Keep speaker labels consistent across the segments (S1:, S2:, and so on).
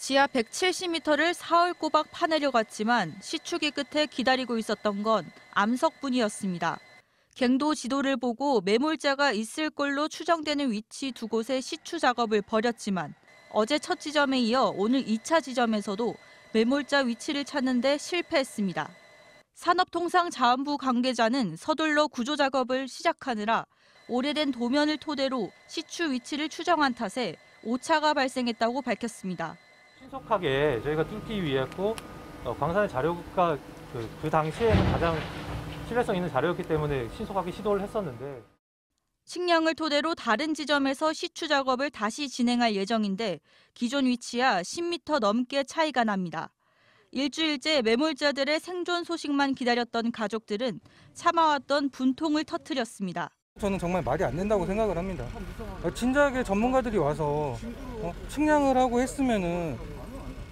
S1: 지하 170m를 사흘 꼬박 파내려갔지만 시추기 끝에 기다리고 있었던 건 암석뿐이었습니다. 갱도 지도를 보고 매몰자가 있을 걸로 추정되는 위치 두 곳에 시추 작업을 벌였지만 어제 첫 지점에 이어 오늘 2차 지점에서도 매몰자 위치를 찾는 데 실패했습니다. 산업통상자원부 관계자는 서둘러 구조 작업을 시작하느라 오래된 도면을 토대로 시추 위치를 추정한 탓에 오차가 발생했다고 밝혔습니다.
S2: 신속하게 저희가 뚫기 위해서 광산의 자료가 그 당시에는 가장 신뢰성 있는 자료였기 때문에 신속하게 시도를 했었는데.
S1: 식량을 토대로 다른 지점에서 시추 작업을 다시 진행할 예정인데 기존 위치와 10m 넘게 차이가 납니다. 일주일째 매몰자들의 생존 소식만 기다렸던 가족들은 참아왔던 분통을 터뜨렸습니다.
S3: 저는 정말 말이 안 된다고 생각을 합니다. 진작에 전문가들이 와서 측량을 하고 했으면은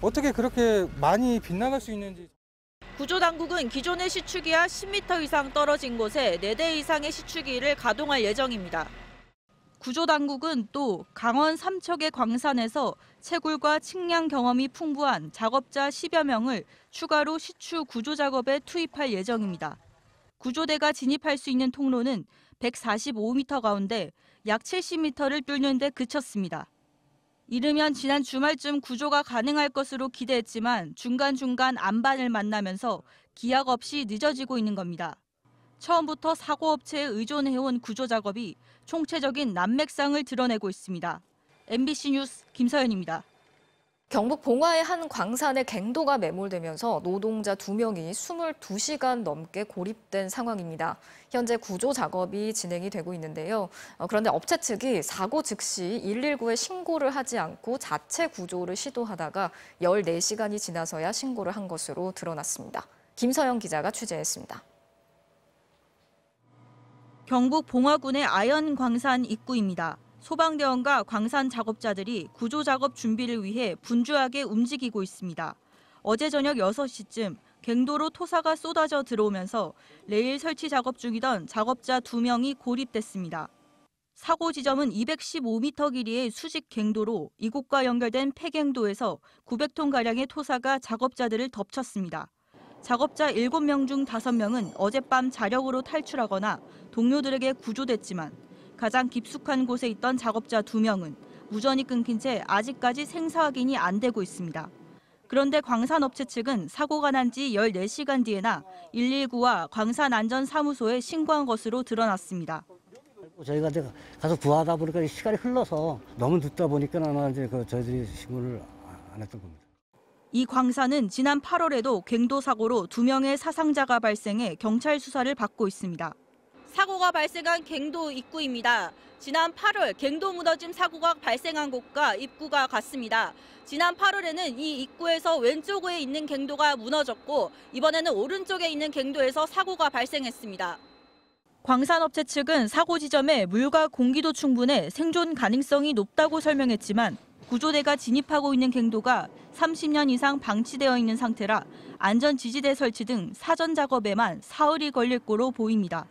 S3: 어떻게 그렇게 많이 빗나갈 수 있는지.
S1: 구조당국은 기존의 시추기와 10m 이상 떨어진 곳에 4대 이상의 시추기를 가동할 예정입니다. 구조당국은 또 강원 삼척의 광산에서 채굴과 측량 경험이 풍부한 작업자 10여 명을 추가로 시추 구조 작업에 투입할 예정입니다. 구조대가 진입할 수 있는 통로는 145m 가운데 약 70m를 뚫는 데 그쳤습니다. 이르면 지난 주말쯤 구조가 가능할 것으로 기대했지만 중간중간 안반을 만나면서 기약 없이 늦어지고 있는 겁니다. 처음부터 사고업체에 의존해온 구조 작업이 총체적인 난맥상을 드러내고 있습니다. MBC 뉴스 김서연입니다.
S4: 경북 봉화의 한 광산에 갱도가 매몰되면서 노동자 2명이 22시간 넘게 고립된 상황입니다. 현재 구조 작업이 진행이 되고 있는데요. 그런데 업체 측이 사고 즉시 119에 신고를 하지 않고 자체 구조를 시도하다가 14시간이 지나서야 신고를 한 것으로 드러났습니다. 김서영 기자가 취재했습니다.
S1: 경북 봉화군의 아연 광산 입구입니다. 소방대원과 광산 작업자들이 구조 작업 준비를 위해 분주하게 움직이고 있습니다. 어제 저녁 6시쯤 갱도로 토사가 쏟아져 들어오면서 레일 설치 작업 중이던 작업자 2명이 고립됐습니다. 사고 지점은 215m 길이의 수직 갱도로 이곳과 연결된 폐갱도에서 900톤가량의 토사가 작업자들을 덮쳤습니다. 작업자 7명 중 5명은 어젯밤 자력으로 탈출하거나 동료들에게 구조됐지만 가장 깊숙한 곳에 있던 작업자 2명은 무전이 끊긴 채 아직까지 생사 확인이 안 되고 있습니다. 그런데 광산업체 측은 사고가 난 지 14시간 뒤에나 119와 광산안전사무소에 신고한 것으로 드러났습니다.
S5: 저희가 가서 구하다 보니까 시간이 흘러서 너무 늦다 보니까 아마 이제 저희들이 신고를 안 했던 겁니다.
S1: 이 광산은 지난 8월에도 갱도 사고로 2명의 사상자가 발생해 경찰 수사를 받고 있습니다. 사고가 발생한 갱도 입구입니다. 지난 8월 갱도 무너짐 사고가 발생한 곳과 입구가 같습니다. 지난 8월에는 이 입구에서 왼쪽에 있는 갱도가 무너졌고 이번에는 오른쪽에 있는 갱도에서 사고가 발생했습니다. 광산업체 측은 사고 지점에 물과 공기도 충분해 생존 가능성이 높다고 설명했지만 구조대가 진입하고 있는 갱도가 30년 이상 방치되어 있는 상태라 안전지지대 설치 등 사전 작업에만 사흘이 걸릴 거로 보입니다.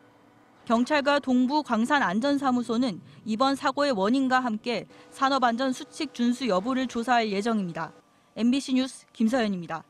S1: 경찰과 동부광산안전사무소는 이번 사고의 원인과 함께 산업안전 수칙 준수 여부를 조사할 예정입니다. MBC 뉴스 김서연입니다.